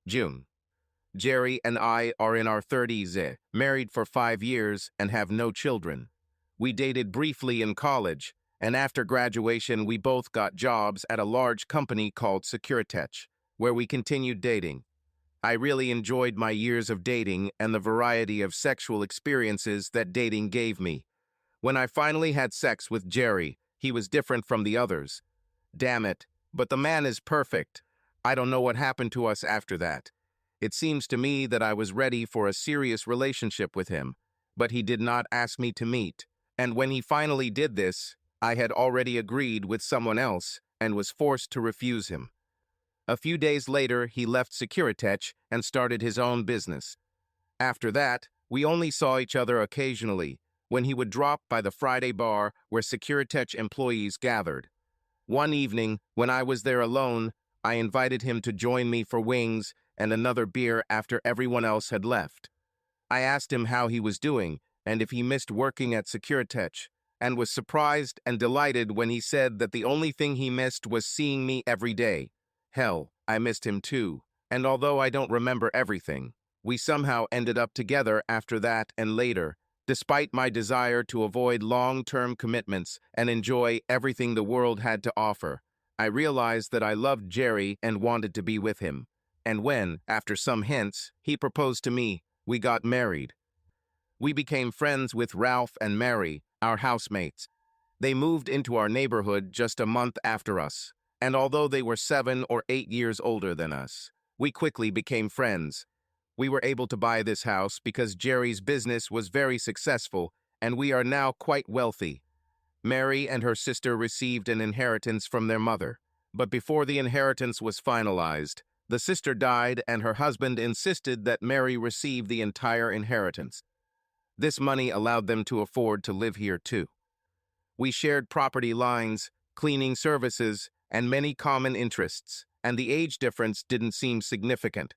June. Jerry and I are in our 30s, married for 5 years, and have no children. We dated briefly in college, and after graduation we both got jobs at a large company called Securitech, where we continued dating. I really enjoyed my years of dating and the variety of sexual experiences that dating gave me. When I finally had sex with Jerry, he was different from the others. Damn it, but the man is perfect. I don't know what happened to us after that. It seems to me that I was ready for a serious relationship with him, but he did not ask me to meet. And when he finally did this, I had already agreed with someone else and was forced to refuse him. A few days later, he left Securitech and started his own business. After that, we only saw each other occasionally, when he would drop by the Friday bar where Securitech employees gathered. One evening, when I was there alone, I invited him to join me for wings and another beer after everyone else had left. I asked him how he was doing and if he missed working at Securitech, and was surprised and delighted when he said that the only thing he missed was seeing me every day. Hell, I missed him too, and although I don't remember everything, we somehow ended up together after that and later, despite my desire to avoid long-term commitments and enjoy everything the world had to offer. I realized that I loved Jerry and wanted to be with him. And when, after some hints, he proposed to me, we got married. We became friends with Ralph and Mary, our housemates. They moved into our neighborhood just a month after us, and although they were 7 or 8 years older than us, we quickly became friends. We were able to buy this house because Jerry's business was very successful, and we are now quite wealthy. Mary and her sister received an inheritance from their mother, but before the inheritance was finalized, the sister died and her husband insisted that Mary receive the entire inheritance. This money allowed them to afford to live here too. We shared property lines, cleaning services, and many common interests, and the age difference didn't seem significant.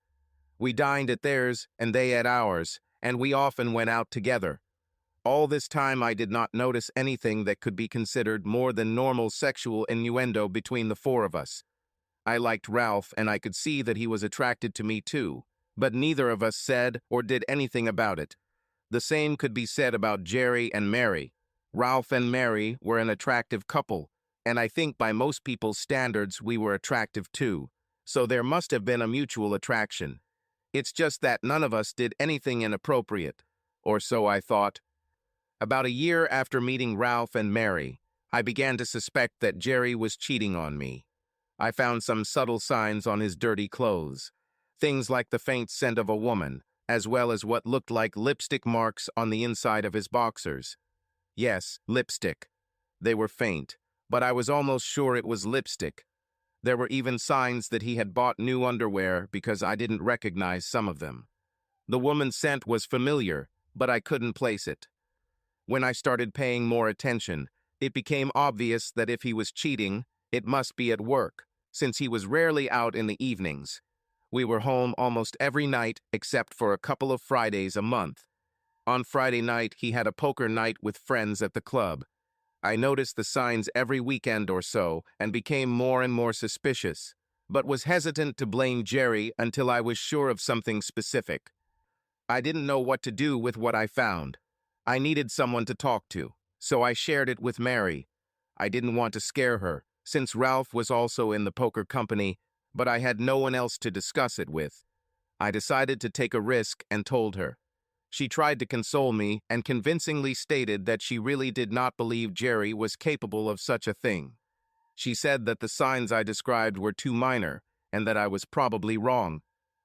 We dined at theirs and they at ours, and we often went out together. All this time I did not notice anything that could be considered more than normal sexual innuendo between the four of us. I liked Ralph and I could see that he was attracted to me too, but neither of us said or did anything about it. The same could be said about Jerry and Mary. Ralph and Mary were an attractive couple, and I think by most people's standards we were attractive too, so there must have been a mutual attraction. It's just that none of us did anything inappropriate, or so I thought. About a year after meeting Ralph and Mary, I began to suspect that Jerry was cheating on me. I found some subtle signs on his dirty clothes, things like the faint scent of a woman, as well as what looked like lipstick marks on the inside of his boxers. Yes, lipstick. They were faint, but I was almost sure it was lipstick. There were even signs that he had bought new underwear because I didn't recognize some of them. The woman's scent was familiar, but I couldn't place it. When I started paying more attention, it became obvious that if he was cheating, it must be at work, since he was rarely out in the evenings. We were home almost every night except for a couple of Fridays a month. On Friday night, he had a poker night with friends at the club. I noticed the signs every weekend or so and became more and more suspicious, but was hesitant to blame Jerry until I was sure of something specific. I didn't know what to do with what I found. I needed someone to talk to, so I shared it with Mary. I didn't want to scare her, since Ralph was also in the poker company, but I had no one else to discuss it with. I decided to take a risk and told her. She tried to console me and convincingly stated that she really did not believe Jerry was capable of such a thing. She said that the signs I described were too minor and that I was probably wrong.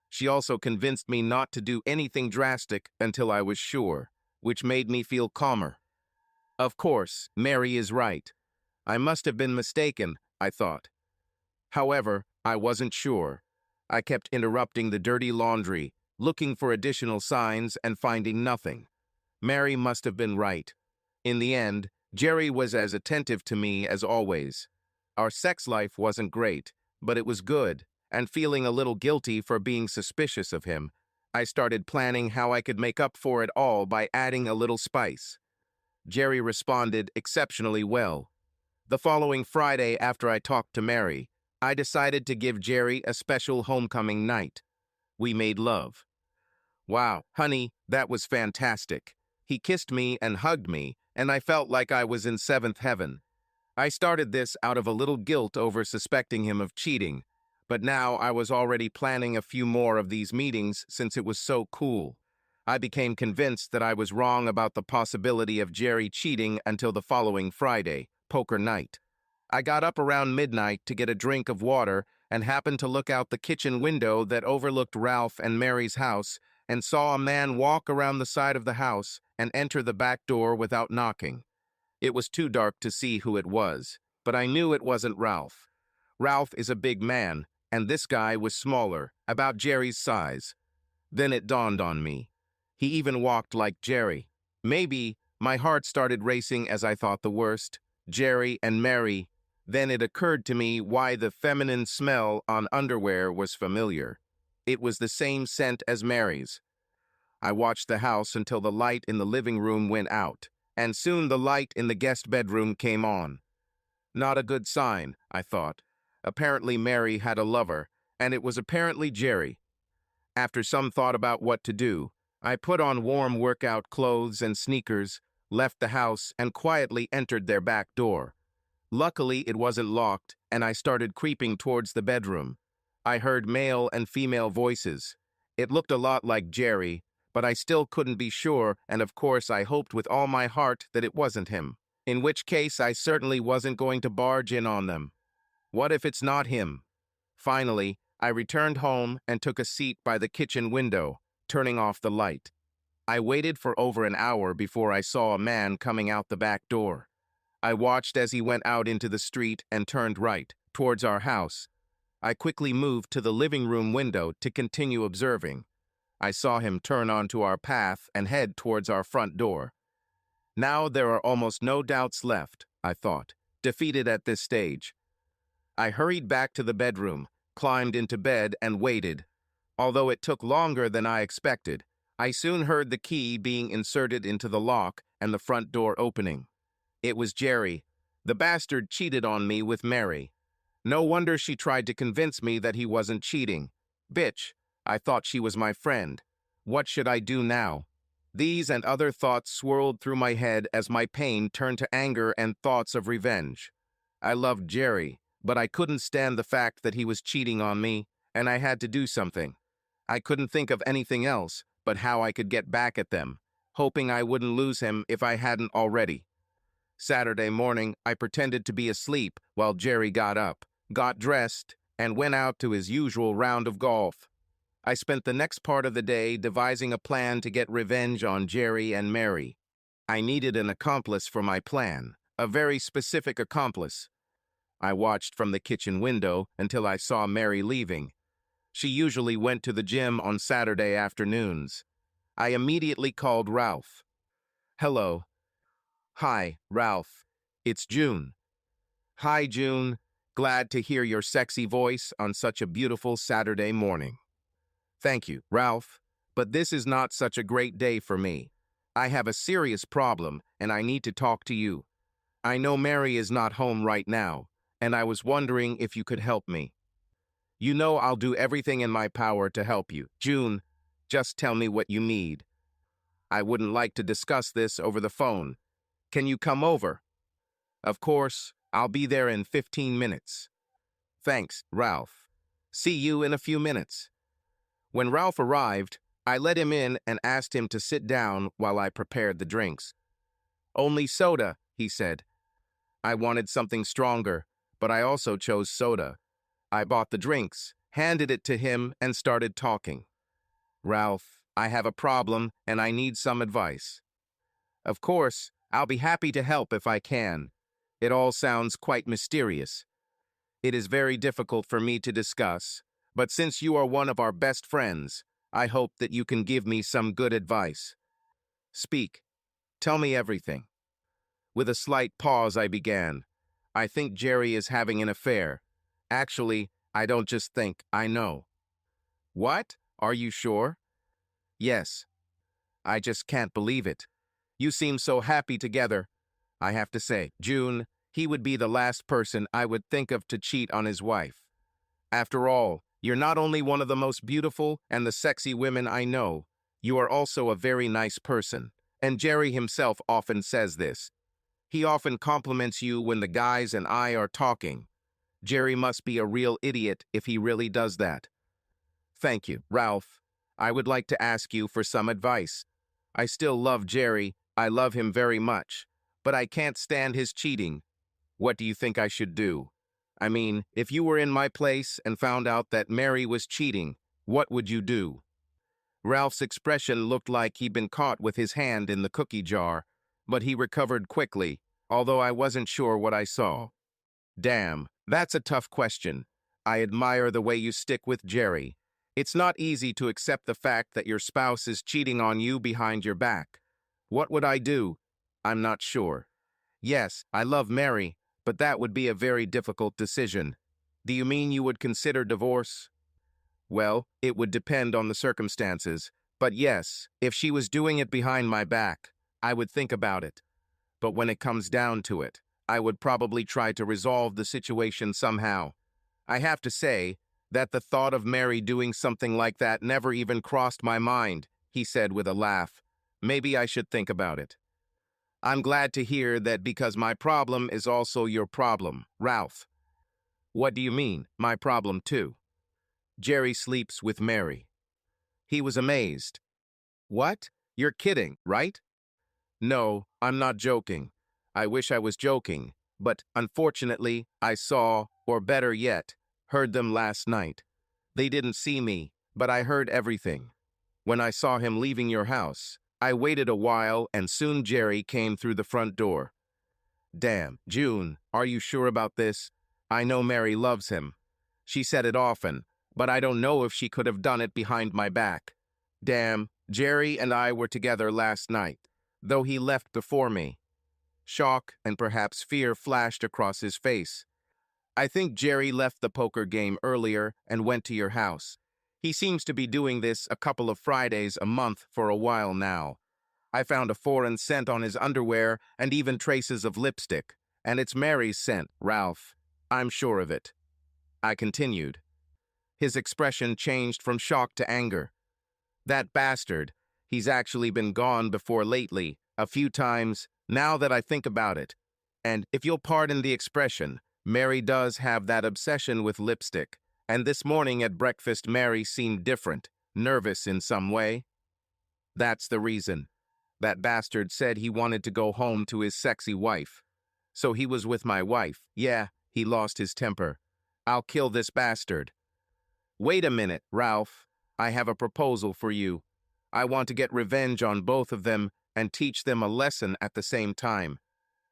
She also convinced me not to do anything drastic until I was sure, which made me feel calmer. Of course, Mary is right. I must have been mistaken, I thought. However, I wasn't sure. I kept interrupting the dirty laundry, looking for additional signs and finding nothing. Mary must have been right. In the end, Jerry was as attentive to me as always. Our sex life wasn't great, but it was good, and feeling a little guilty for being suspicious of him, I started planning how I could make up for it all by adding a little spice. Jerry responded exceptionally well. The following Friday after I talked to Mary, I decided to give Jerry a special homecoming night. We made love. Wow, honey, that was fantastic. He kissed me and hugged me, and I felt like I was in seventh heaven. I started this out of a little guilt over suspecting him of cheating, but now I was already planning a few more of these meetings since it was so cool. I became convinced that I was wrong about the possibility of Jerry cheating until the following Friday, poker night. I got up around midnight to get a drink of water and happened to look out the kitchen window that overlooked Ralph and Mary's house and saw a man walk around the side of the house and enter the back door without knocking. It was too dark to see who it was, but I knew it wasn't Ralph. Ralph is a big man, and this guy was smaller, about Jerry's size. Then it dawned on me. He even walked like Jerry. Maybe my heart started racing as I thought the worst. Jerry and Mary. Then it occurred to me why the feminine smell on underwear was familiar. It was the same scent as Mary's. I watched the house until the light in the living room went out, and soon the light in the guest bedroom came on. Not a good sign, I thought. Apparently Mary had a lover, and it was apparently Jerry. After some thought about what to do, I put on warm workout clothes and sneakers, left the house, and quietly entered their back door. Luckily, it wasn't locked, and I started creeping towards the bedroom. I heard male and female voices. It looked a lot like Jerry, but I still couldn't be sure, and of course I hoped with all my heart that it wasn't him. In which case, I certainly wasn't going to barge in on them. What if it's not him? Finally, I returned home and took a seat by the kitchen window, turning off the light. I waited for over an hour before I saw a man coming out the back door. I watched as he went out into the street and turned right, towards our house. I quickly moved to the living room window to continue observing. I saw him turn onto our path and head towards our front door. Now there are almost no doubts left, I thought, defeated at this stage. I hurried back to the bedroom, climbed into bed, and waited. Although it took longer than I expected, I soon heard the key being inserted into the lock and the front door opening. It was Jerry. The bastard cheated on me with Mary. No wonder she tried to convince me that he wasn't cheating. Bitch, I thought she was my friend. What should I do now? These and other thoughts swirled through my head as my pain turned to anger and thoughts of revenge. I loved Jerry, but I couldn't stand the fact that he was cheating on me, and I had to do something. I couldn't think of anything else but how I could get back at them, hoping I wouldn't lose him if I hadn't already. Saturday morning, I pretended to be asleep while Jerry got up, got dressed, and went out to his usual round of golf. I spent the next part of the day devising a plan to get revenge on Jerry and Mary. I needed an accomplice for my plan, a very specific accomplice. I watched from the kitchen window until I saw Mary leaving. She usually went to the gym on Saturday afternoons. I immediately called Ralph. Hello. Hi, Ralph. It's June. Hi, June. Glad to hear your sexy voice on such a beautiful Saturday morning. Thank you, Ralph, but this is not such a great day for me. I have a serious problem, and I need to talk to you. I know Mary is not home right now, and I was wondering if you could help me. You know I'll do everything in my power to help you. June, just tell me what you need. I wouldn't like to discuss this over the phone. Can you come over? Of course, I'll be there in 15 minutes. Thanks, Ralph. See you in a few minutes. When Ralph arrived, I let him in and asked him to sit down while I prepared the drinks. Only soda, he said. I wanted something stronger, but I also chose soda. I bought the drinks, handed it to him, and started talking. Ralph, I have a problem and I need some advice. Of course, I'll be happy to help if I can. It all sounds quite mysterious. It is very difficult for me to discuss, but since you are one of our best friends, I hope that you can give me some good advice. Speak. Tell me everything. With a slight pause, I began. I think Jerry is having an affair. Actually, I don't just think, I know. What? Are you sure? Yes. I just can't believe it. You seem so happy together. I have to say, June, he would be the last person I would think of to cheat on his wife. After all, You're not only one of the most beautiful and the sexy women I know, you are also a very nice person. And Jerry himself often says this. He often compliments you when the guys and I are talking. Jerry must be a real idiot if he really does that. Thank you, Ralph. I would like to ask you for some advice. I still love Jerry. I love him very much. But I can't stand his cheating. What do you think I should do? I mean, if you were in my place and found out that Mary was cheating, what would you do? Ralph's expression looked like he'd been caught with his hand in the cookie jar, but he recovered quickly, although I wasn't sure what I saw. Damn, that's a tough question. I admire the way you stick with Jerry. It's not easy to accept the fact that your spouse is cheating on you behind your back. What would I do? I'm not sure. Yes, I love Mary, but that would be a very difficult decision. Do you mean you would consider divorce? Well, it would depend on the circumstances. But yes, if she was doing it behind my back, I would think about it. But when it comes down to it, I would probably try to resolve the situation somehow. I have to say that the thought of Mary doing something like that never even crossed my mind, he said with a laugh. Maybe I should think about it. I'm glad to hear that because my problem is also your problem, Ralph. What do you mean, my problem too? Jerry sleeps with Mary. He was amazed. What? You're kidding, right? No, I'm not joking. I wish I was joking, but unfortunately, I saw, or better yet, heard them last night. They didn't see me, but I heard everything. When I saw him leaving your house, I waited a while and soon Jerry came through the front door. Damn, June, are you sure about this? I know Mary loves him. She said it often, but I don't know if she could have done it behind my back. Damn, Jerry and I were together last night, though he left before me. Shock and perhaps fear flashed across his face. I think Jerry left the poker game earlier and went to your house. He seems to be doing this a couple of Fridays a month for a while now. I found a foreign scent on his underwear and even traces of lipstick. And it's Mary's scent, Ralph. I'm sure of it. I continued. His expression changed from shock to anger. That bastard. He's actually been gone before lately, a few times, now that I think about it. And if you'll pardon the expression, Mary does have that obsession with lipstick. And this morning at breakfast, Mary seemed different, nervous in some way. That's the reason. That bastard said he wanted to go home to his sexy wife. So he was with my wife. Yeah, he lost his temper. I'll kill this bastard. Wait a minute, Ralph. I have a proposal for you. I want to get revenge on both of them and teach them a lesson at the same time.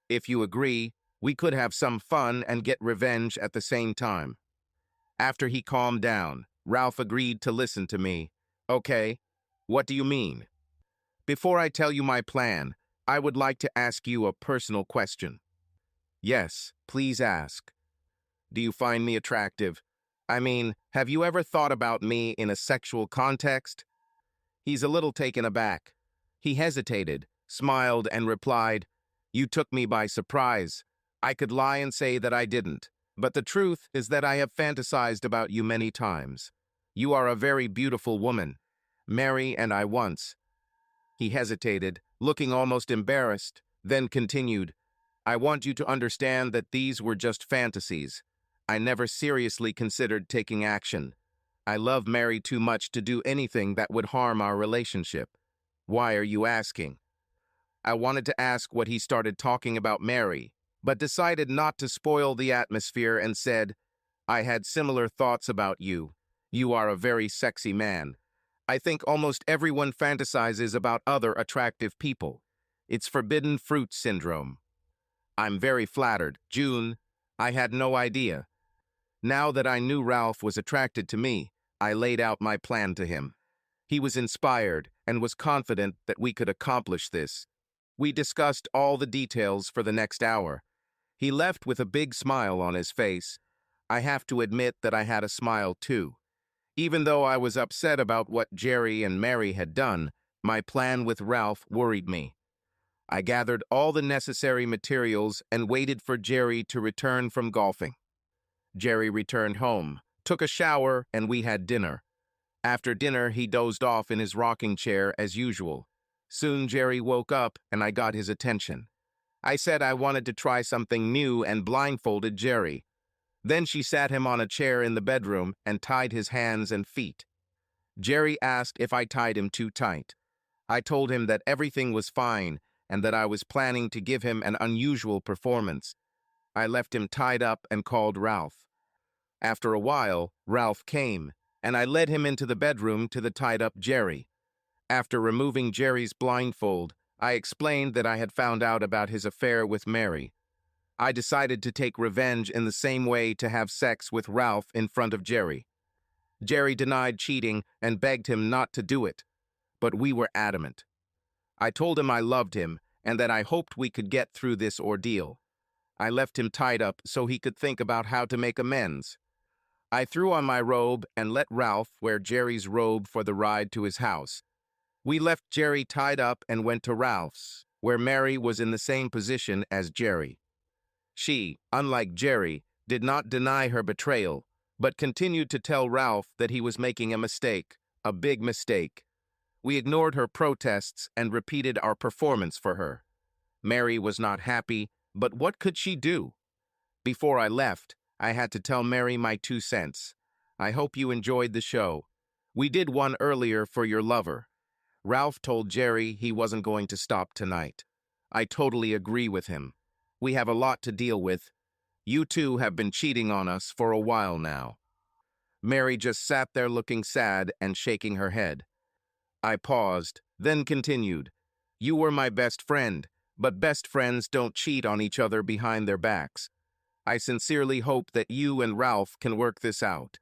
If you agree, we could have some fun and get revenge at the same time. After he calmed down, Ralph agreed to listen to me. Okay, what do you mean? Before I tell you my plan, I would like to ask you a personal question. Yes, please ask. Do you find me attractive? I mean, have you ever thought about me in a sexual context? He's a little taken aback. He hesitated, smiled, and replied, You took me by surprise. I could lie and say that I didn't, but the truth is that I have fantasized about you many times. You are a very beautiful woman. Mary and I once. He hesitated, looking almost embarrassed, then continued, I want you to understand that these were just fantasies. I never seriously considered taking action. I love Mary too much to do anything that would harm our relationship. Why are you asking? I wanted to ask what he started talking about Mary, but decided not to spoil the atmosphere and said, I had similar thoughts about you. You are a very sexy man. I think almost everyone fantasizes about other attractive people. It's forbidden fruit syndrome. I'm very flattered, June. I had no idea. Now that I knew Ralph was attracted to me, I laid out my plan to him. He was inspired and was confident that we could accomplish this. We discussed all the details for the next hour. He left with a big smile on his face. I have to admit that I had a smile too. Even though I was upset about what Jerry and Mary had done, my plan with Ralph worried me. I gathered all the necessary materials and waited for Jerry to return from golfing. Jerry returned home, took a shower, and we had dinner. After dinner, he dozed off in his rocking chair as usual. Soon Jerry woke up, and I got his attention. I said I wanted to try something new and blindfolded Jerry. Then she sat him on a chair in the bedroom and tied his hands and feet. Jerry asked if I tied him too tight. I told him that everything was fine and that I was planning to give him an unusual performance. I left him tied up and called Ralph. After a while, Ralph came, and I led him into the bedroom to the tied-up Jerry. After removing Jerry's blindfold, I explained that I had found out about his affair with Mary. I decided to take revenge in the same way to have sex with Ralph in front of Jerry. Jerry denied cheating and begged him not to do it, but we were adamant. I told him I loved him and that I hoped we could get through this ordeal. I left him tied up so he could think about how to make amends. I threw on my robe and let Ralph wear Jerry's robe for the ride to his house. We left Jerry tied up and went to Ralph's, where Mary was in the same position as Jerry. She, unlike Jerry, did not deny her betrayal, but continued to tell Ralph that he was making a mistake, a big mistake. We ignored her protests and repeated our performance for her. Mary was not happy, but what could she do? Before I left, I had to tell Mary my 2 cents. I hope you enjoyed the show. We did one earlier for your lover. Ralph told Jerry he wasn't going to stop tonight. I totally agree with him. We have a lot to deal with. You two have been cheating on us for a while now. Mary just sat there looking sad and shaking her head. I paused, then continued. You were my best friend, but best friends don't cheat on each other behind their backs. I sincerely hope that you and Ralph can work this out.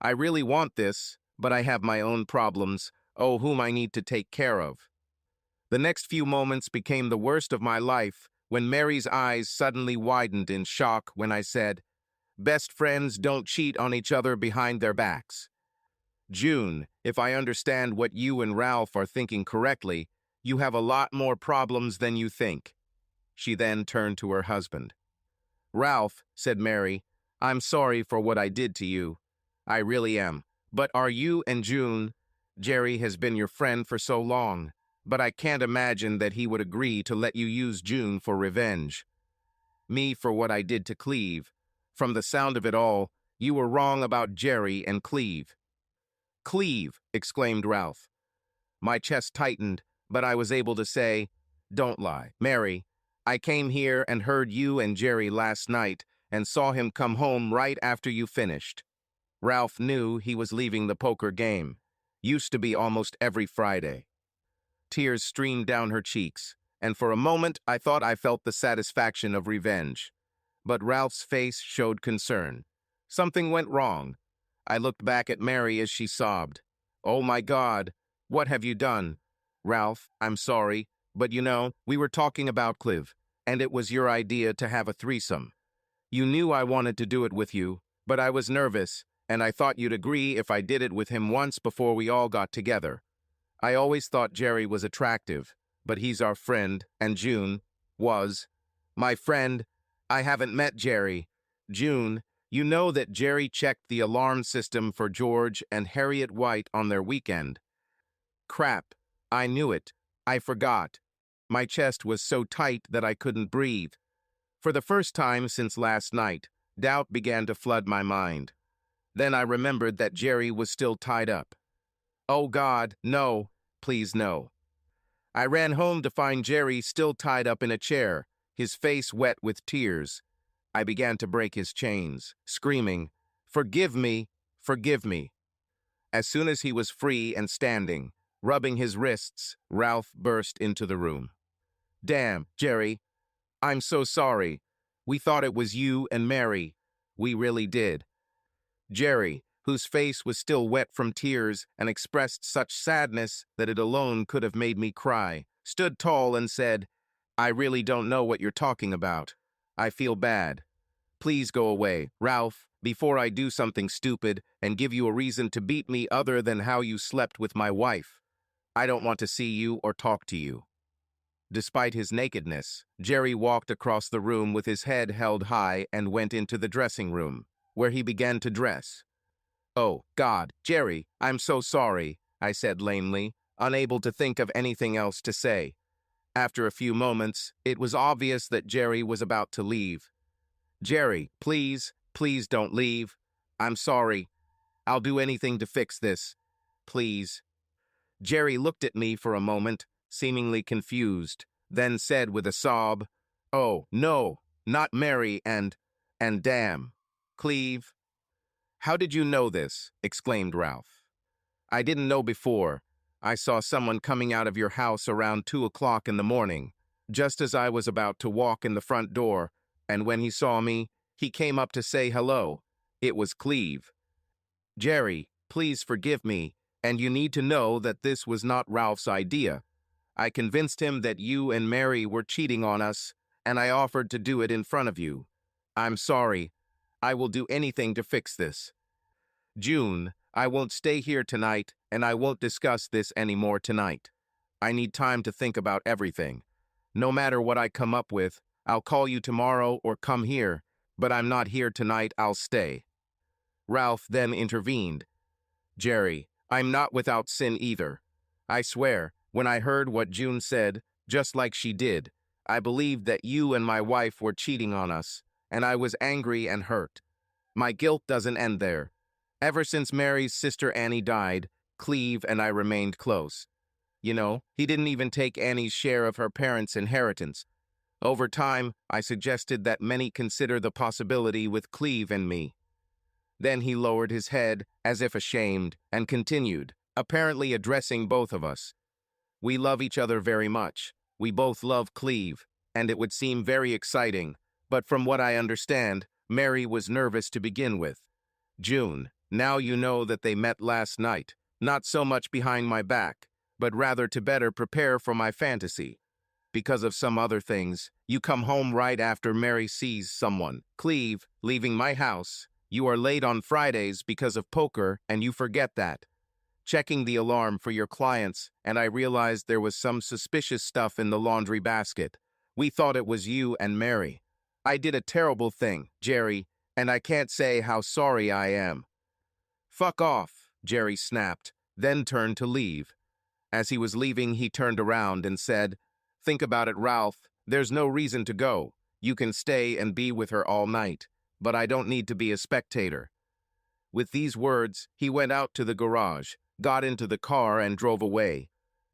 I really want this, but I have my own problems, whom I need to take care of. The next few moments became the worst of my life when Mary's eyes suddenly widened in shock when I said, best friends don't cheat on each other behind their backs. June, if I understand what you and Ralph are thinking correctly, you have a lot more problems than you think. She then turned to her husband. Ralph, said Mary, I'm sorry for what I did to you. I really am. But are you and June? Jerry has been your friend for so long, but I can't imagine that he would agree to let you use June for revenge. Me for what I did to Cleve. From the sound of it all, you were wrong about Jerry and Cleve. Cleve, exclaimed Ralph. My chest tightened, but I was able to say, don't lie. Mary, I came here and heard you and Jerry last night and saw him come home right after you finished. Ralph knew he was leaving the poker game. Used to be almost every Friday. Tears streamed down her cheeks, and for a moment I thought I felt the satisfaction of revenge. But Ralph's face showed concern. Something went wrong. I looked back at Mary as she sobbed. Oh my God, what have you done? Ralph, I'm sorry, but we were talking about Clive, and it was your idea to have a threesome. You knew I wanted to do it with you, but I was nervous, and I thought you'd agree if I did it with him once before we all got together. I always thought Jerry was attractive, but he's our friend, and June was my friend. I haven't met Jerry. June, you know that Jerry checked the alarm system for George and Harriet White on their weekend. Crap, I knew it. I forgot. My chest was so tight that I couldn't breathe. For the first time since last night, doubt began to flood my mind. Then I remembered that Jerry was still tied up. Oh God, no, please no. I ran home to find Jerry still tied up in a chair, his face wet with tears. I began to break his chains, screaming, "Forgive me, forgive me." As soon as he was free and standing, rubbing his wrists, Ralph burst into the room. Damn, Jerry, I'm so sorry. We thought it was you and Mary. We really did. Jerry, whose face was still wet from tears and expressed such sadness that it alone could have made me cry, stood tall and said, I really don't know what you're talking about. I feel bad. Please go away, Ralph, before I do something stupid and give you a reason to beat me other than how you slept with my wife. I don't want to see you or talk to you. Despite his nakedness, Jerry walked across the room with his head held high and went into the dressing room, where he began to dress. Oh, God, Jerry, I'm so sorry, I said lamely, unable to think of anything else to say. After a few moments, it was obvious that Jerry was about to leave. Jerry, please, please don't leave. I'm sorry. I'll do anything to fix this. Please. Jerry looked at me for a moment, seemingly confused, then said with a sob, "Oh, no, not Mary and damn. Cleve." "How did you know this?" exclaimed Ralph. "I didn't know before. I saw someone coming out of your house around 2 o'clock in the morning, just as I was about to walk in the front door, and when he saw me, he came up to say hello. It was Cleve. Jerry, please forgive me, and you need to know that this was not Ralph's idea. I convinced him that you and Mary were cheating on us, and I offered to do it in front of you. I'm sorry. I will do anything to fix this. June, I won't stay here tonight, and I won't discuss this anymore tonight. I need time to think about everything. No matter what I come up with, I'll call you tomorrow or come here, but I'm not here tonight, I'll stay." Ralph then intervened. "Jerry, I'm not without sin either. I swear, when I heard what June said, just like she did, I believed that you and my wife were cheating on us, and I was angry and hurt. My guilt doesn't end there. Ever since Mary's sister Annie died, Cleve and I remained close. You know, he didn't even take Annie's share of her parents' inheritance. Over time, I suggested that many consider the possibility with Cleve and me." Then he lowered his head, as if ashamed, and continued, apparently addressing both of us. "We love each other very much. We both love Cleve, and it would seem very exciting, but from what I understand, Mary was nervous to begin with. June, now you know that they met last night, not so much behind my back, but rather to better prepare for my fantasy. Because of some other things, you come home right after Mary sees someone. Cleve, leaving my house. You are late on Fridays because of poker, and you forget that. Checking the alarm for your clients, and I realized there was some suspicious stuff in the laundry basket. We thought it was you and Mary. I did a terrible thing, Jerry, and I can't say how sorry I am." "Fuck off," Jerry snapped, then turned to leave. As he was leaving, he turned around and said, "Think about it, Ralph. There's no reason to go. You can stay and be with her all night, but I don't need to be a spectator." With these words, he went out to the garage, got into the car, and drove away.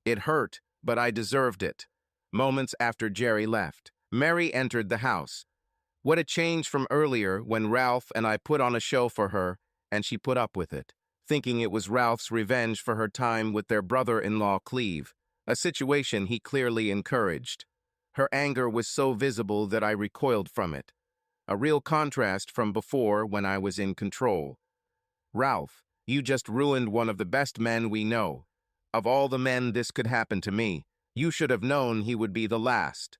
It hurt, but I deserved it. Moments after Jerry left, Mary entered the house. What a change from earlier when Ralph and I put on a show for her, and she put up with it, thinking it was Ralph's revenge for her time with their brother-in-law Cleve, a situation he clearly encouraged. Her anger was so visible that I recoiled from it. A real contrast from before when I was in control. "Ralph, you just ruined one of the best men we know. Of all the men this could happen to me, you should have known he would be the last."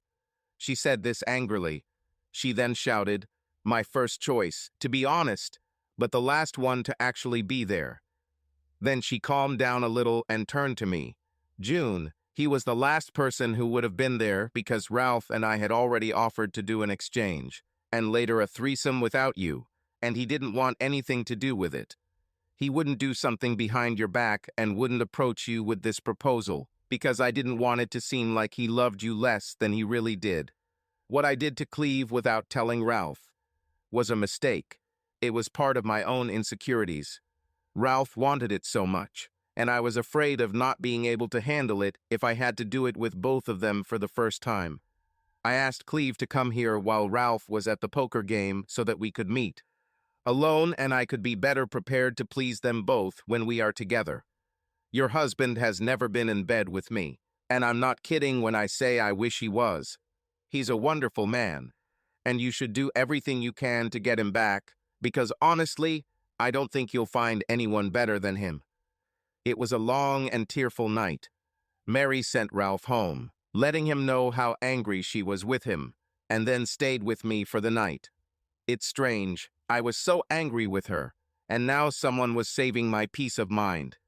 She said this angrily. She then shouted, "My first choice, to be honest, but the last one to actually be there." Then she calmed down a little and turned to me. "June, he was the last person who would have been there because Ralph and I had already offered to do an exchange, and later a threesome without you, and he didn't want anything to do with it. He wouldn't do something behind your back and wouldn't approach you with this proposal, because I didn't want it to seem like he loved you less than he really did. What I did to Cleve without telling Ralph was a mistake. It was part of my own insecurities. Ralph wanted it so much, and I was afraid of not being able to handle it if I had to do it with both of them for the first time. I asked Cleve to come here while Ralph was at the poker game so that we could meet alone, and I could be better prepared to please them both when we are together. Your husband has never been in bed with me, and I'm not kidding when I say I wish he was. He's a wonderful man, and you should do everything you can to get him back, because honestly, I don't think you'll find anyone better than him." It was a long and tearful night. Mary sent Ralph home, letting him know how angry she was with him, and then stayed with me for the night. It's strange, I was so angry with her, and now someone was saving my peace of mind.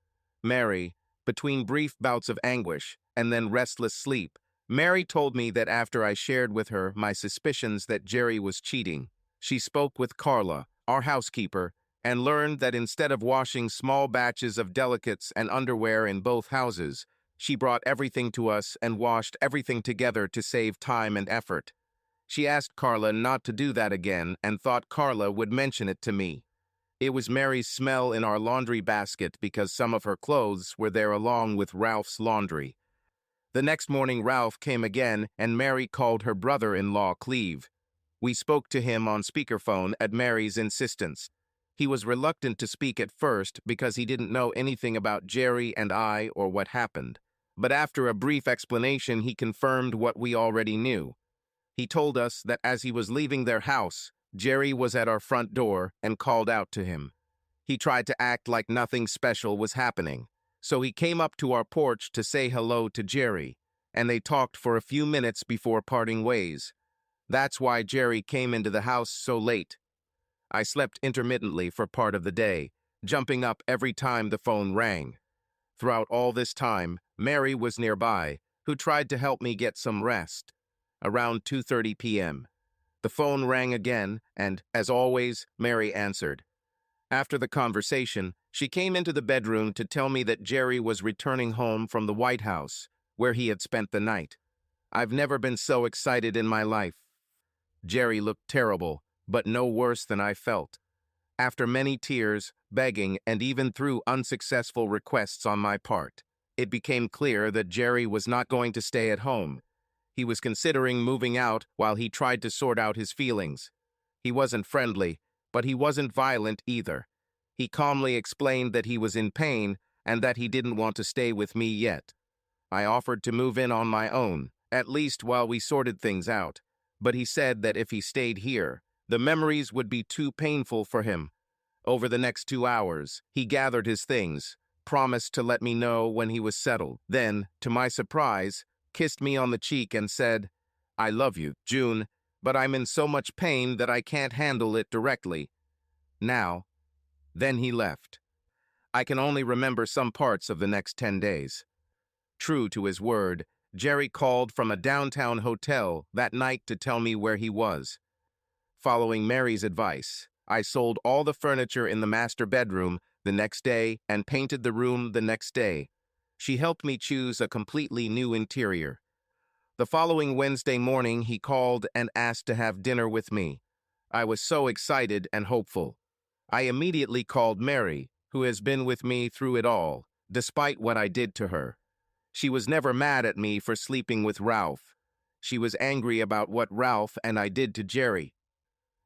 Mary, between brief bouts of anguish and then restless sleep, Mary told me that after I shared with her my suspicions that Jerry was cheating, she spoke with Carla, our housekeeper, and learned that instead of washing small batches of delicates and underwear in both houses, she brought everything to us and washed everything together to save time and effort. She asked Carla not to do that again and thought Carla would mention it to me. It was Mary's smell in our laundry basket because some of her clothes were there along with Ralph's laundry. The next morning Ralph came again and Mary called her brother-in-law Cleve. We spoke to him on speakerphone at Mary's insistence. He was reluctant to speak at first because he didn't know anything about Jerry and I or what happened. But after a brief explanation, he confirmed what we already knew. He told us that as he was leaving their house, Jerry was at our front door and called out to him. He tried to act like nothing special was happening, so he came up to our porch to say hello to Jerry, and they talked for a few minutes before parting ways. That's why Jerry came into the house so late. I slept intermittently for part of the day, jumping up every time the phone rang. Throughout all this time, Mary was nearby, who tried to help me get some rest. Around 2:30 p.m., the phone rang again, and, as always, Mary answered. After the conversation, she came into the bedroom to tell me that Jerry was returning home from the White House, where he had spent the night. I've never been so excited in my life. Jerry looked terrible, but no worse than I felt. After many tears, begging, and even through unsuccessful requests on my part, it became clear that Jerry was not going to stay at home. He was considering moving out while he tried to sort out his feelings. He wasn't friendly, but he wasn't violent either. He calmly explained that he was in pain and that he didn't want to stay with me yet. I offered to move in on my own, at least while we sorted things out, but he said that if he stayed here, the memories would be too painful for him. Over the next 2 hours, he gathered his things, promised to let me know when he was settled, then, to my surprise, kissed me on the cheek and said, "I love you, June, but I'm in so much pain that I can't handle it directly. Now." Then he left. I can only remember some parts of the next 10 days. True to his word, Jerry called from a downtown hotel that night to tell me where he was. Following Mary's advice, I sold all the furniture in the master bedroom the next day and painted the room the next day. She helped me choose a completely new interior. The following Wednesday morning, he called and asked to have dinner with me. I was so excited and hopeful. I immediately called Mary, who has been with me through it all, despite what I did to her. She was never mad at me for sleeping with Ralph. She was angry about what Ralph and I did to Jerry.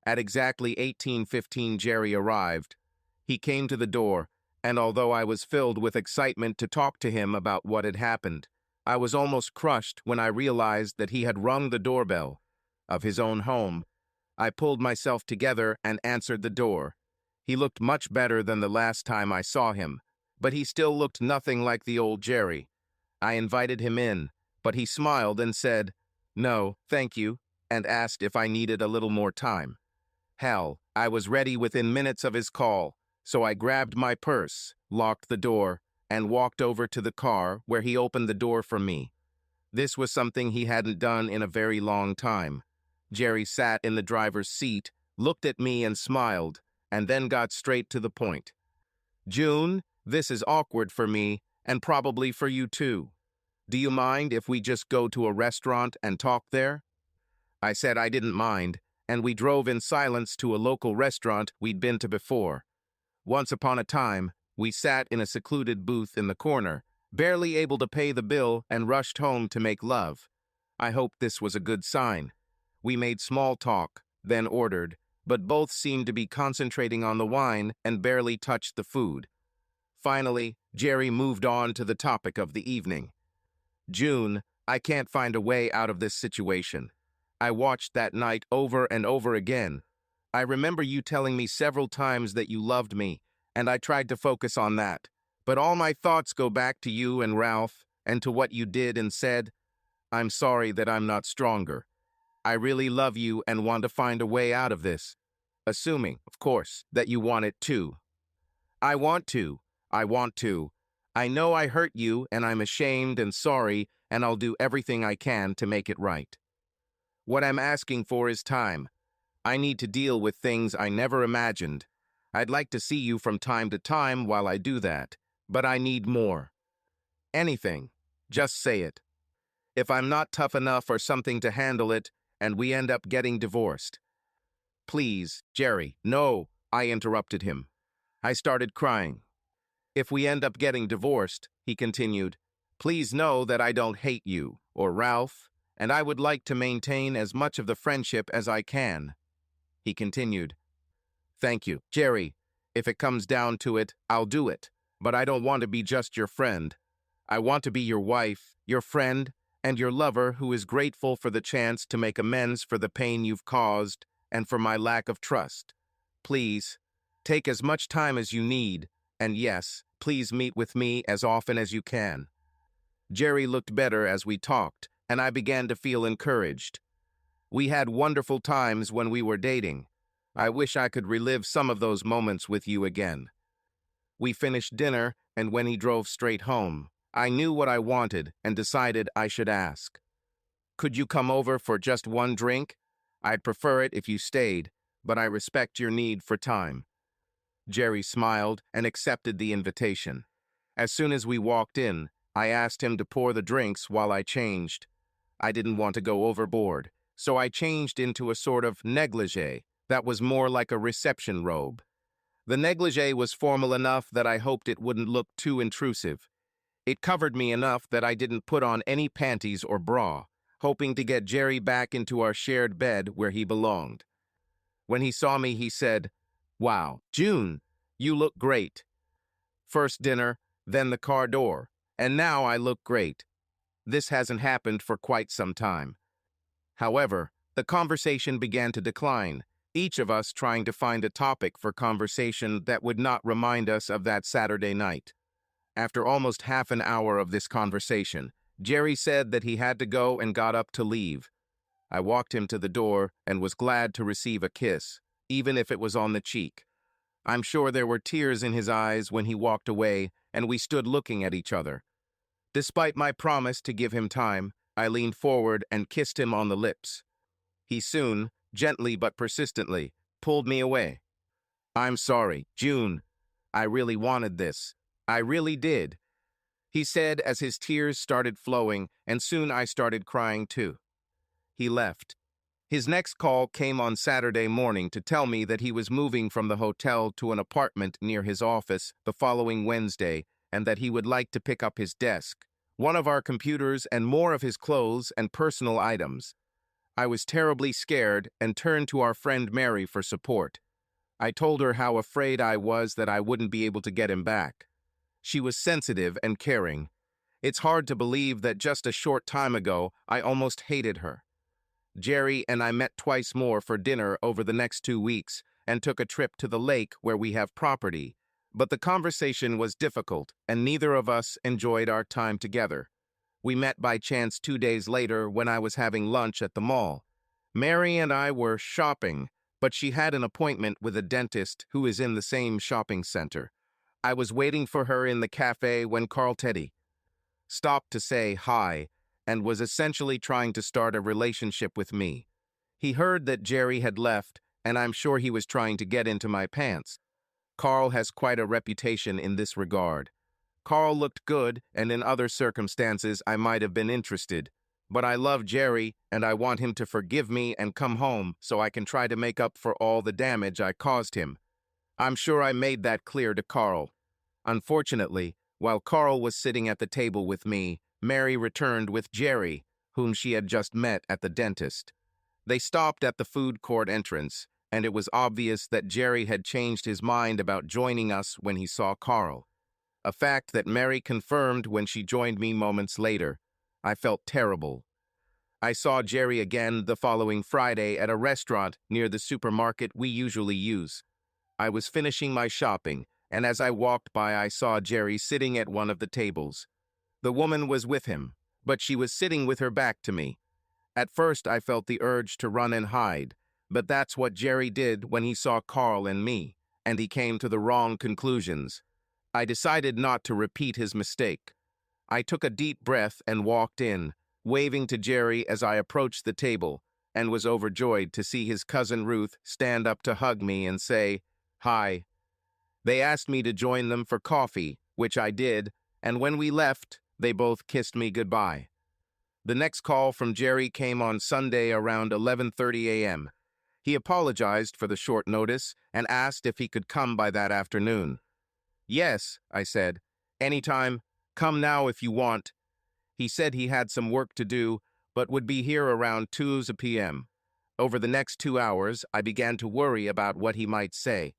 At exactly 18:15, Jerry arrived. He came to the door, and although I was filled with excitement to talk to him about what had happened, I was almost crushed when I realized that he had rung the doorbell of his own home. I pulled myself together and answered the door. He looked much better than the last time I saw him, but he still looked nothing like the old Jerry. I invited him in, but he smiled and said, "No, thank you," and asked if I needed a little more time. Hell, I was ready within minutes of his call, so I grabbed my purse, locked the door, and walked over to the car where he opened the door for me. This was something he hadn't done in a very long time. Jerry sat in the driver's seat, looked at me and smiled, and then got straight to the point. "June, this is awkward for me, and probably for you too. Do you mind if we just go to a restaurant and talk there?" I said I didn't mind, and we drove in silence to a local restaurant we'd been to before. Once upon a time, we sat in a secluded booth in the corner, barely able to pay the bill, and rushed home to make love. I hoped this was a good sign. We made small talk, then ordered, but both seemed to be concentrating on the wine and barely touched the food. Finally, Jerry moved on to the topic of the evening. "June, I can't find a way out of this situation. I watched that night over and over again. I remember you telling me several times that you loved me, and I tried to focus on that. But all my thoughts go back to you and Ralph, and to what you did and said. I'm sorry that I'm not stronger. I really love you and want to find a way out of this. Assuming, of course, that you want it too. I want to. I want to. I know I hurt you, and I'm ashamed and sorry, and I'll do everything I can to make it right. What I'm asking for is time. I need to deal with things I never imagined. I'd like to see you from time to time while I do that, but I need more. Anything. Just say it. If I'm not tough enough or something to handle it, and we end up getting divorced. Please, Jerry, no, I interrupted him. I started crying. If we end up getting divorced, he continued, please know that I don't hate you, or Ralph, and I would like to maintain as much of the friendship as I can. He continued, thank you, Jerry. If it comes down to it, I'll do it, but I don't want to be just your friend. I want to be your wife, your friend, and your lover who is grateful for the chance to make amends for the pain you've caused and for my lack of trust. Please, take as much time as you need, and yes, please meet with me as often as you can. Jerry looked better as we talked, and I began to feel encouraged. We had wonderful times when we were dating. I wish I could relive some of those moments with you again. We finished dinner, and when he drove straight home, I knew what I wanted and decided I should ask. Could you come over for just one drink? I'd prefer it if you stayed, but I respect your need for time. Jerry smiled and accepted the invitation. As soon as we walked in, I asked him to pour the drinks while I changed. I didn't want to go overboard, so I changed into a sort of negligee that was more like a reception robe. The negligee was formal enough that I hoped it wouldn't look too intrusive. It covered me enough that I didn't put on any panties or bra, hoping to get Jerry back into our shared bed where he belonged. When he saw me, he said, "Wow, June, you look great. First dinner, then the car door, and now I look great." This hasn't happened for quite some time. However, the conversation began to decline, each of us trying to find a topic for conversation that would not remind us of that Saturday night. After almost half an hour of this conversation, Jerry said that he had to go and got up to leave. I walked him to the door and was glad to receive a kiss, even if it was on the cheek. I'm sure there were tears in his eyes when he walked away, and we stood looking at each other. Despite my promise to give him time, I leaned forward and kissed him on the lips. He soon, gently but persistently, pulled me away. "I'm sorry, June. I really wanted this. I really did," he said as his tears started flowing, and soon I started crying too. He left. His next call came on Saturday morning to tell me that he was moving from the hotel to an apartment near his office the following Wednesday, and that he would like to pick up his desk, one of our computers, and more of his clothes and personal items. I was terribly scared and turned to our friend Mary for support. I told her how afraid I was that I wouldn't be able to get him back. She was sensitive and caring. It's hard to believe that just a short time ago, I almost hated her. Jerry and I met twice more for dinner over the next 2 weeks and took a trip to the lake where we have property. But the conversation was difficult, and neither of us enjoyed our time together. We met by chance 2 days later when I was having lunch at the mall. Mary and I were shopping, but she had an appointment with a dentist who is in the same shopping center. I was waiting for her in the cafe when Carl Teddy stopped to say hi and was essentially trying to start a relationship with me. He heard that Jerry had left, and I'm sure he was trying to get into my pants. Carl has quite a reputation in this regard. Carl looked good, and in other circumstances I might have been interested. But I love Jerry, and I want him to forgive me and come home so I can try to make up for all the damage I caused him. I'm sure I made that clear to Carl. Unfortunately, while Carl was sitting at the table with me, Mary returned with Jerry, whom she had just met at the dentist. They stopped at the food court entrance, and it was obvious that Jerry had changed his mind about joining us when he saw Carl, a fact that Mary confirmed when she joined me moments later. I felt terrible. I saw Jerry again the following Friday at a restaurant near the supermarket we usually use. I was finishing my shopping, and as I walked by I saw Jerry sitting at one of the tables. The woman was with him, but she was sitting with her back to me. At first I felt the urge to run and hide, but that's what Jerry did when he saw Carl and me, and he came to the wrong conclusions. I decided not to repeat his mistake. I took a deep breath and walked in, waving to Jerry as I approached the table, and was overjoyed to see his cousin Ruth stand up to hug me and say, "Hi." They asked me to join them for coffee, which I did, and when we left, they both kissed me goodbye. The next call from Jerry came on Sunday around 11:30 a.m. He apologized for the short notice and asked if he could come by that afternoon. "Yes," I said. "Anytime. Come now if you want." He said he had some work to do, but would be here around 2 p.m. Over the next 2 hours, I began to worry about what he might say.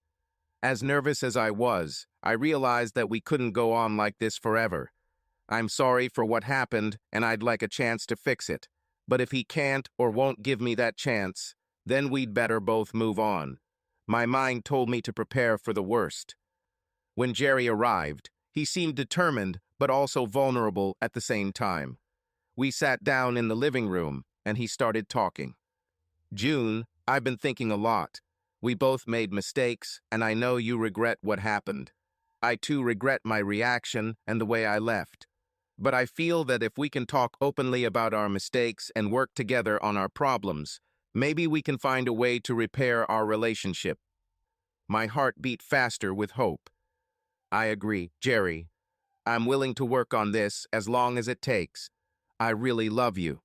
As nervous as I was, I realized that we couldn't go on like this forever. I'm sorry for what happened, and I'd like a chance to fix it. But if he can't or won't give me that chance, then we'd better both move on. My mind told me to prepare for the worst. When Jerry arrived, he seemed determined but also vulnerable at the same time. We sat down in the living room, and he started talking. "June, I've been thinking a lot. We both made mistakes, and I know you regret what happened. I too regret my reaction and the way I left. But I feel that if we can talk openly about our mistakes and work together on our problems, maybe we can find a way to repair our relationship." My heart beat faster with hope. "I agree, Jerry. I'm willing to work on this as long as it takes. I really love you."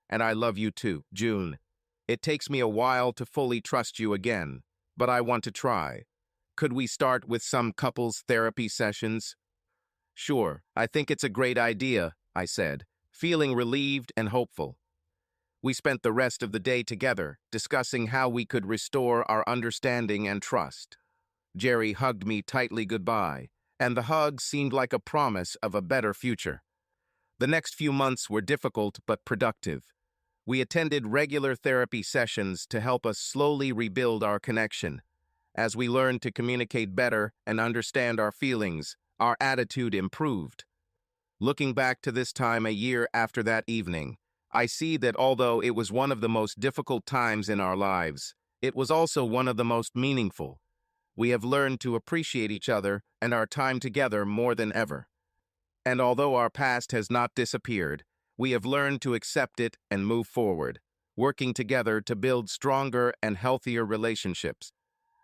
"And I love you too, June. It takes me a while to fully trust you again, but I want to try. Could we start with some couples therapy sessions?" "Sure, I think it's a great idea," I said, feeling relieved and hopeful. We spent the rest of the day together, discussing how we could restore our understanding and trust. Jerry hugged me tightly goodbye, and the hug seemed like a promise of a better future. The next few months were difficult but productive. We attended regular therapy sessions to help us slowly rebuild our connection. As we learned to communicate better and understand our feelings, our attitude improved. Looking back to this time a year after that evening, I see that although it was one of the most difficult times in our lives, it was also one of the most meaningful. We have learned to appreciate each other and our time together more than ever. And although our past has not disappeared, we have learned to accept it and move forward, working together to build stronger and healthier relationships.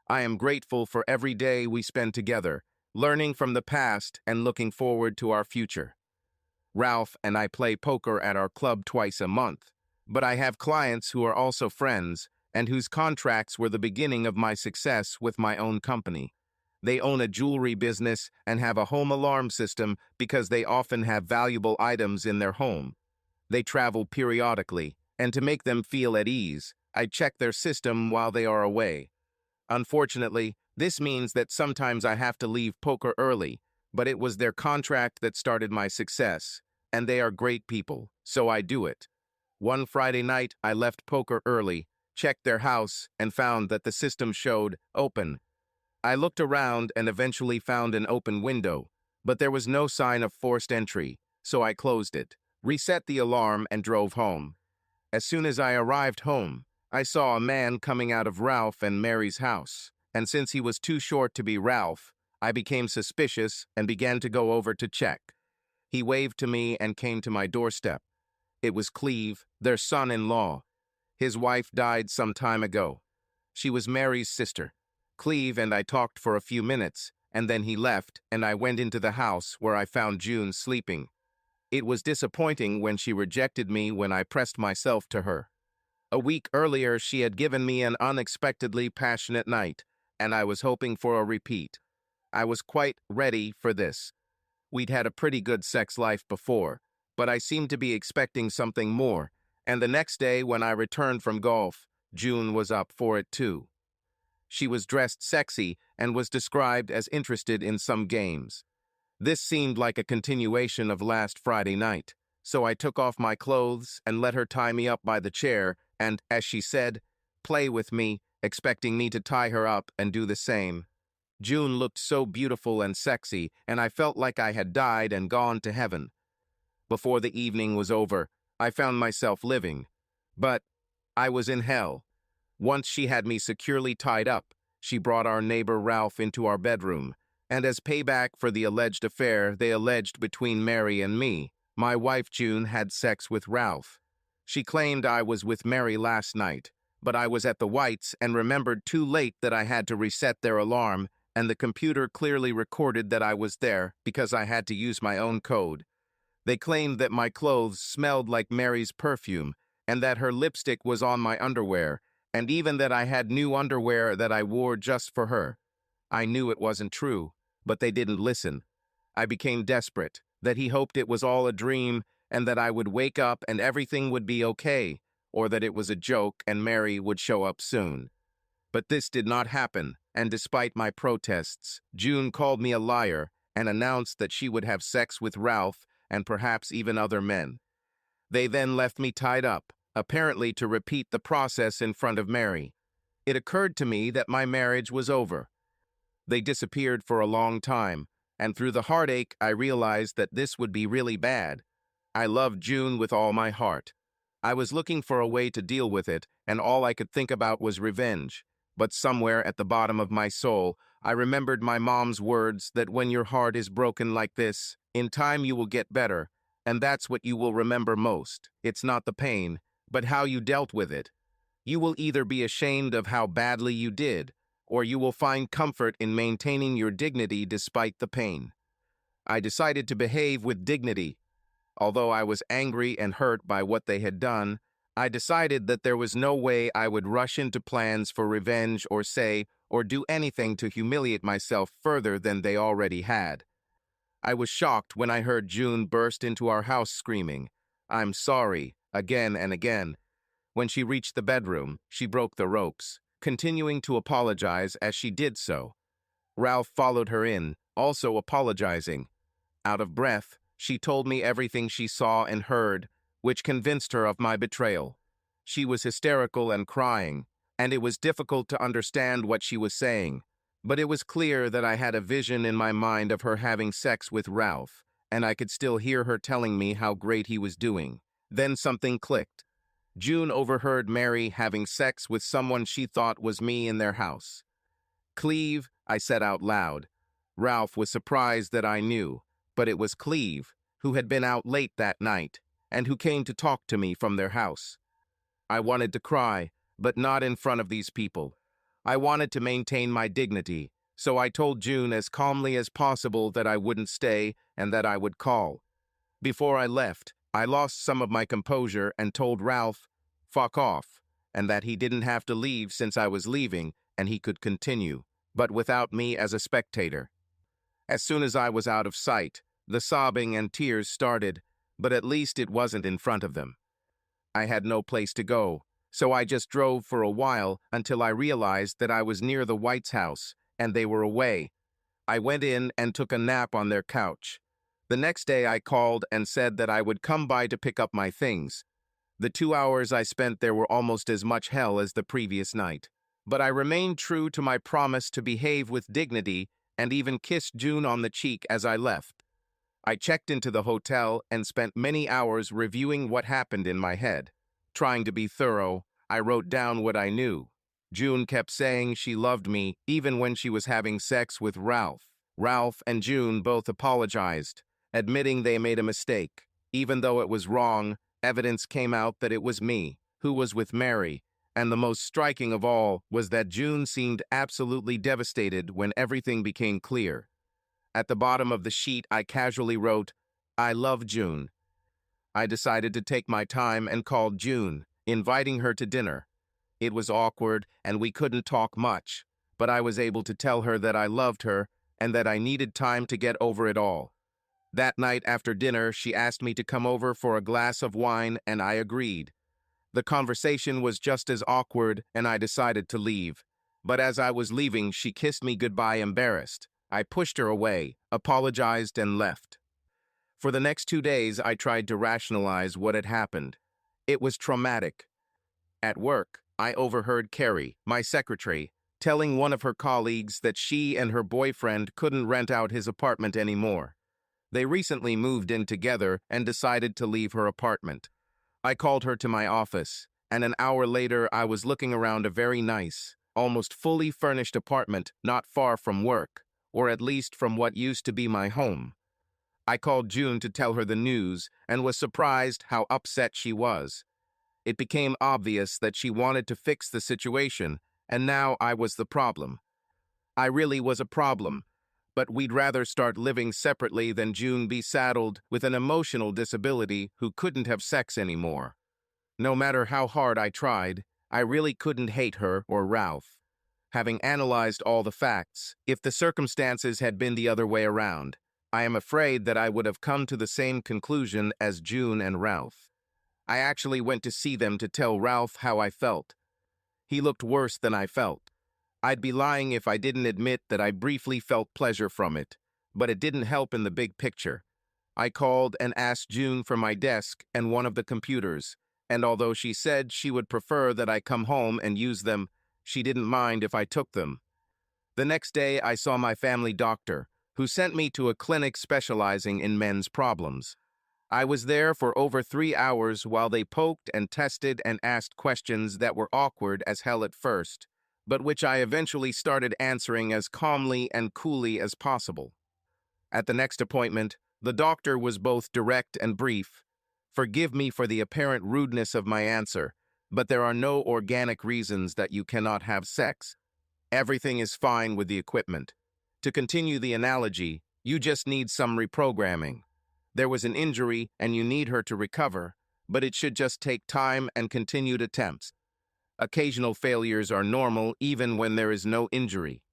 I am grateful for every day we spend together, learning from the past and looking forward to our future. Ralph and I play poker at our club twice a month, but I have clients who are also friends and whose contracts were the beginning of my success with my own company. They own a jewelry business and have a home alarm system because they often have valuable items in their home. They travel periodically, and to make them feel at ease, I check their system while they are away. Unfortunately, this means that sometimes I have to leave poker early, but it was their contract that started my success, and they are great people, so I do it. One Friday night, I left poker early, checked their house, and found that the system showed open. I looked around and eventually found an open window, but there was no sign of forced entry, so I closed it, reset the alarm, and drove home. As soon as I arrived home, I saw a man coming out of Ralph and Mary's house, and since he was too short to be Ralph, I became suspicious and began to go over to check. He waved to me and came to my doorstep. It was Cleve, their son-in-law. His wife died some time ago. She was Mary's sister. Cleve and I talked for a few minutes, and then he left, and I went into the house where I found June sleeping. It was disappointing when she rejected me when I pressed myself to her. A week earlier, she had given me an unexpectedly passionate night, and I was hoping for a repeat. I was quite ready for this. We'd had a pretty good sex life before, but I seemed to be expecting something more, and the next day when I returned from golf, June was up for it too. She was dressed sexy and was described as interested in some games. This seemed like a continuation of last Friday night, so I took off my clothes and let her tie me up by the chair and, as she said, play with me, expecting me to tie her up and do the same. June looked so beautiful and sexy, and I felt like I had died and gone to heaven. Before the evening was over, I found myself living. But I was in hell. Once she had me securely tied up, she brought our neighbor Ralph into our bedroom, and as payback for the alleged affair they alleged between Mary and me, my wife June had sex with Ralph. She claimed I was with Mary last night, but I was at the Whites and remembered too late that I had to reset their alarm and the computer clearly recorded that I was there because I had to use my own code. They claimed that my clothes smelled like Mary's perfume, and that her lipstick was on my underwear, and even that I had new underwear that I wore just for her. I knew it wasn't true, but they didn't listen. I became desperate, that he hoped it was all a dream, and that I would wake up and everything would be okay, or that it was a joke and Mary would show up soon. But this did not happen, and despite my protests, June called me a liar and announced that she would have sex with Ralph and perhaps even other men. They then left me tied up, apparently to repeat the process in front of Mary. It occurred to me that my marriage was over. They disappeared for a long time, and through the heartache I realized that this would be really bad. I loved June with all my heart. I was looking for a way to deal with it, and all I could think about was revenge. But somewhere at the bottom of my soul, I remembered my mom's words that when your heart is broken like this, in time you will get better, and that's what you will remember most. It's not the pain, but how you dealt with it. You will either be ashamed of how badly you did, or you will find comfort in maintaining your dignity despite the pain. I decided to behave with dignity. Although I was angry and hurt by what they had done, I decided that there was no way I would rush into plans for revenge or say or do anything to humiliate myself further than they already had. I was shocked when I heard June burst into our house screaming, "I'm sorry," again and again. When she reached the bedroom, she broke the ropes, continuing to apologize as she did so. Ralph followed her in, also apologizing. Out of breath, she told me everything she saw and heard, which convinced her of my betrayal. She was hysterical and crying, and it was difficult to understand what she was saying. But it was clear that I had a vision in my mind of her having sex with Ralph, and I could still hear her telling me how great he was doing. Then something clicked. June overheard Mary having sex with someone she thought was me in their house. "Cleve," I said out loud. Ralph was surprised that I knew, but it was Cleve, who had been out late that night, and who came to talk to me from their house. I wanted to cry, but not in front of these people. I wanted to maintain my dignity, so I told June as calmly as possible that I wouldn't stay and that I would call. Before I left, I lost some of my composure and told Ralph, "Fuck off," and that he didn't have to leave since I was leaving and he could continue, but without me as a spectator. As soon as I was out of sight, the sobbing and tears started, but at least it wasn't in front of them. I had no place to go, so I just drove for a while until I realized that I was near the Whites' house, and they were away. I went in and took a nap on their couch. The next day I called and said that I would come by to pick up my things. The 2 hours I spent there were almost as much hell as the previous night. But I remained true to my promise to behave with dignity and even kissed June on the cheek as I left. I checked into the hotel and spent many hours reviewing what happened in my head. Trying to be thorough, I wrote down what I knew. June kept saying she loved me even when she was having sex with Ralph. Ralph and June both apologized, admitting they made a mistake. Even though it was wrong, evidence came out that it was me, who was with Mary, and the most striking of all was that June seemed absolutely devastated when everything became clear. At the bottom of the sheet, I casually wrote, "I love June." I decided to take my time and called June, inviting her to dinner. It was awkward and we couldn't talk much, but I was able to tell her that I loved her and that I needed time to get over it all. That night after dinner, she asked me to come over for a glass of wine, and I agreed. The conversation was just as awkward, and I decided to leave. But as I was leaving, she kissed me goodbye embarrassed. I pushed her away, apologized, and left. For the next 2 days, I tried to rationalize what had happened. It was traumatic. At work, I overheard Carrie, my secretary, telling one of her colleagues that she and her boyfriend couldn't rent out his apartment anymore. They recently moved in together and decided to leave her apartment. I called her to my office, and an hour later I was looking around a very nice, almost fully furnished apartment not far from work, or at least from what used to be my home. I called June to tell her the news and was surprised how upset she was. It became obvious that she wanted to fix the situation, and now I was the problem. I really was a problem, but we'd rather start living separately than June be saddled with an emotional disability who couldn't have sex anymore. No matter how hard I tried, I really couldn't hate her or Ralph. Having analyzed all the facts, if the circumstances had been the other way around, I am afraid that I would have come to the same conclusion as June and Ralph. I actually went to see them to tell Ralph how I felt. He looked worse than I felt. I'd be lying if I didn't admit that I briefly felt pleasure from it, but it didn't help in the big picture. I called and asked June for my desk and one of the computers, and although she said she would prefer that I come home and use them, she didn't mind if I took them. The next day, I saw my family doctor, who sent me to a clinic specializing in men's problems. I was there for over 3 hours while they poked and tested and asked questions that were awkward as hell at first, but which I eventually started answering as calmly and coolly as possible. At the next appointment, the doctor was both direct and brief. Forgive me for the apparent rudeness of my answer, but there are no organic reasons that you cannot have sex. Everything is fine with the equipment. To continue the analogy, you just need some reprogramming. There was an injury and you need her to recover, but it should just take time and continued attempts. Occasional failures are normal even when there is no injury.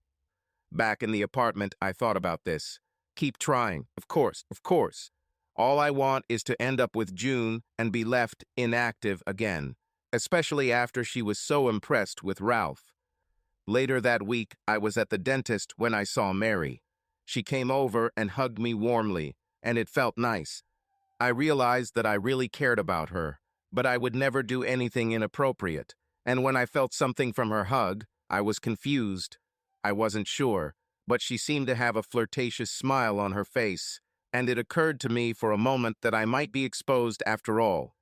Back in the apartment, I thought about this. Keep trying, of course, of course. All I want is to end up with June and be left inactive again, especially after she was so impressed with Ralph. Later that week, I was at the dentist when I saw Mary. She came over and hugged me warmly, and it felt nice. I realized that I really cared about her, but I would never do anything inappropriate. And when I felt something from her hug, I was confused. I wasn't sure, but she seemed to have a flirtatious smile on her face, and it occurred to me for a moment that I might be exposed after all.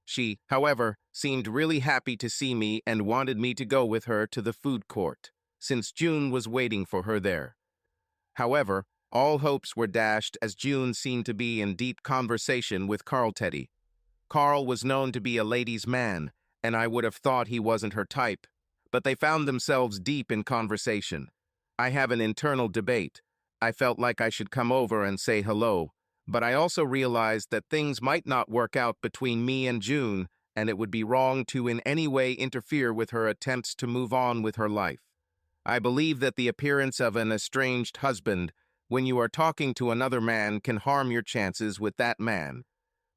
She, however, seemed really happy to see me and wanted me to go with her to the food court, since June was waiting for her there. However, all hopes were dashed as June seemed to be in deep conversation with Carl Teddy. Carl was known to be a ladies' man, and I would have thought he wasn't her type, but they found themselves deep in conversation. I have an internal debate. I felt like I should come over and say hello, but I also realized that things might not work out between me and June, and it would be wrong to in any way interfere with her attempts to move on with her life. I believe that the appearance of an estranged husband when you are talking to another man can harm your chances with that man.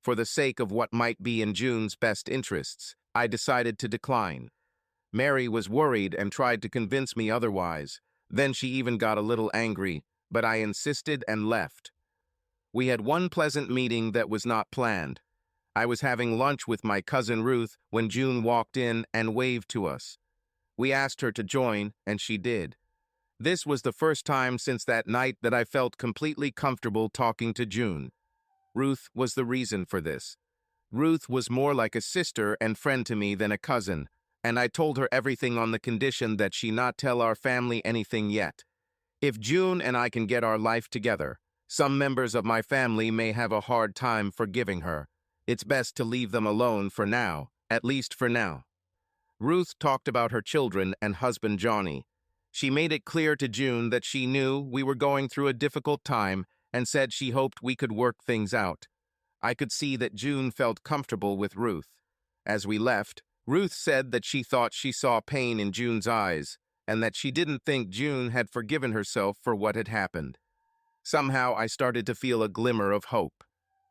For the sake of what might be in June's best interests, I decided to decline. Mary was worried and tried to convince me otherwise. Then she even got a little angry, but I insisted and left. We had one pleasant meeting that was not planned. I was having lunch with my cousin Ruth when June walked in and waved to us. We asked her to join, and she did. This was the first time since that night that I felt completely comfortable talking to June. Ruth was the reason for this. Ruth was more like a sister and friend to me than a cousin, and I told her everything on the condition that she not tell our family anything yet. If June and I can get our life together, some members of my family may have a hard time forgiving her. It's best to leave them alone for now, at least for now. Ruth talked about her children and husband Johnny. She made it clear to June that she knew we were going through a difficult time and said she hoped we could work things out. I could see that June felt comfortable with Ruth. As we left, Ruth said that she thought she saw pain in June's eyes and that she didn't think June had forgiven herself for what had happened. Somehow I started to feel a glimmer of hope.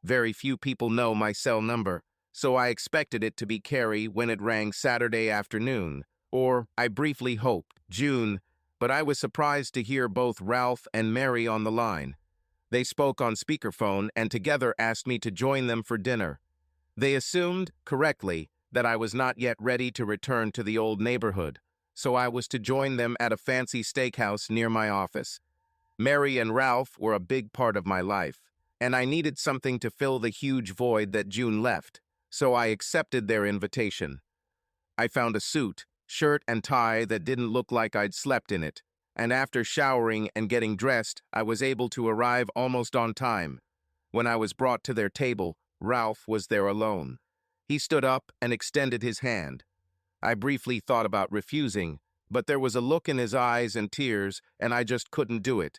Very few people know my cell number, so I expected it to be Carrie when it rang Saturday afternoon, or I briefly hoped June, but I was surprised to hear both Ralph and Mary on the line. They spoke on speakerphone and together asked me to join them for dinner. They assumed, correctly, that I was not yet ready to return to the old neighborhood, so I was to join them at a fancy steakhouse near my office. Mary and Ralph were a big part of my life, and I needed something to fill the huge void that June left, so I accepted their invitation. I found a suit, shirt, and tie that didn't look like I'd slept in it, and after showering and getting dressed, I was able to arrive almost on time. When I was brought to their table, Ralph was there alone. He stood up and extended his hand. I briefly thought about refusing, but there was a look in his eyes and tears, and I just couldn't do it.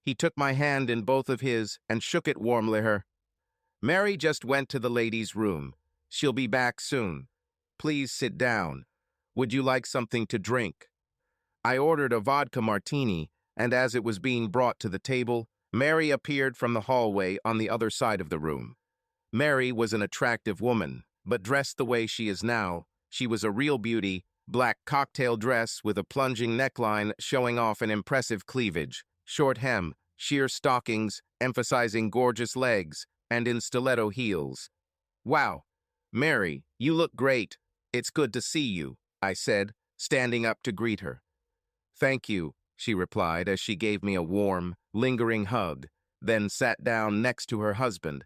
He took my hand in both of his and shook it warmly. Mary just went to the ladies' room. She'll be back soon. Please sit down. Would you like something to drink? I ordered a vodka martini, and as it was being brought to the table, Mary appeared from the hallway on the other side of the room. Mary was an attractive woman, but dressed the way she is now, she was a real beauty, black cocktail dress with a plunging neckline showing off an impressive cleavage, short hem, sheer stockings emphasizing gorgeous legs, and in stiletto heels. Wow, Mary, you look great. It's good to see you, I said, standing up to greet her. Thank you, she replied as she gave me a warm, lingering hug, then sat down next to her husband.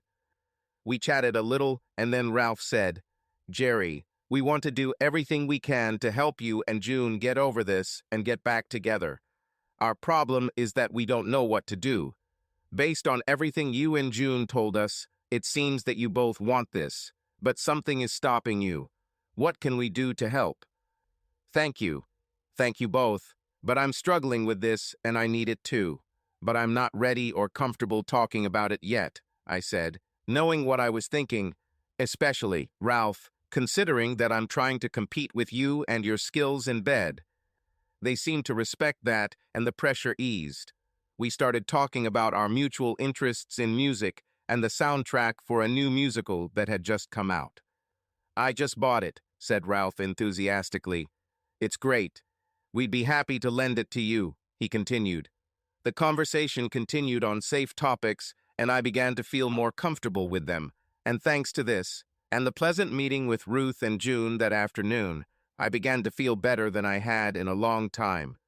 We chatted a little, and then Ralph said, Jerry, we want to do everything we can to help you and June get over this and get back together. Our problem is that we don't know what to do. Based on everything you and June told us, it seems that you both want this, but something is stopping you. What can we do to help? Thank you. Thank you both. But I'm struggling with this, and I need it too. But I'm not ready or comfortable talking about it yet, I said, knowing what I was thinking, especially, Ralph, considering that I'm trying to compete with you and your skills in bed. They seemed to respect that, and the pressure eased. We started talking about our mutual interests in music and the soundtrack for a new musical that had just come out. I just bought it, said Ralph enthusiastically. It's great. We'd be happy to lend it to you, he continued. The conversation continued on safe topics, and I began to feel more comfortable with them. And thanks to this, and the pleasant meeting with Ruth and June that afternoon, I began to feel better than I had in a long time.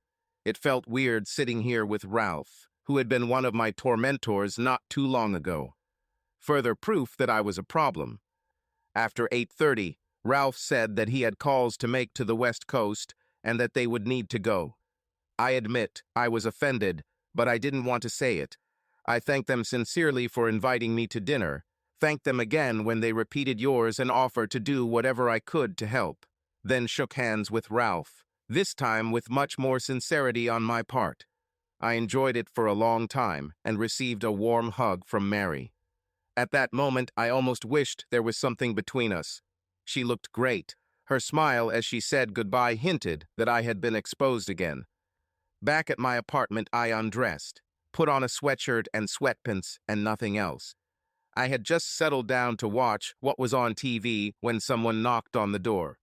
It felt weird sitting here with Ralph, who had been one of my tormentors not too long ago. Further proof that I was a problem. After 8:30, Ralph said that he had calls to make to the West Coast and that they would need to go. I admit I was offended, but I didn't want to say it. I thanked them sincerely for inviting me to dinner, thanked them again when they repeated yours and offered to do whatever I could to help, then shook hands with Ralph, this time with much more sincerity on my part. I enjoyed it for a long time and received a warm hug from Mary. At that moment, I almost wished there was something between us. She looked great. Her smile as she said goodbye hinted that I had been exposed again. Back at my apartment, I undressed, put on a sweatshirt and sweatpants and nothing else. I had just settled down to watch what was on TV when someone knocked on the door.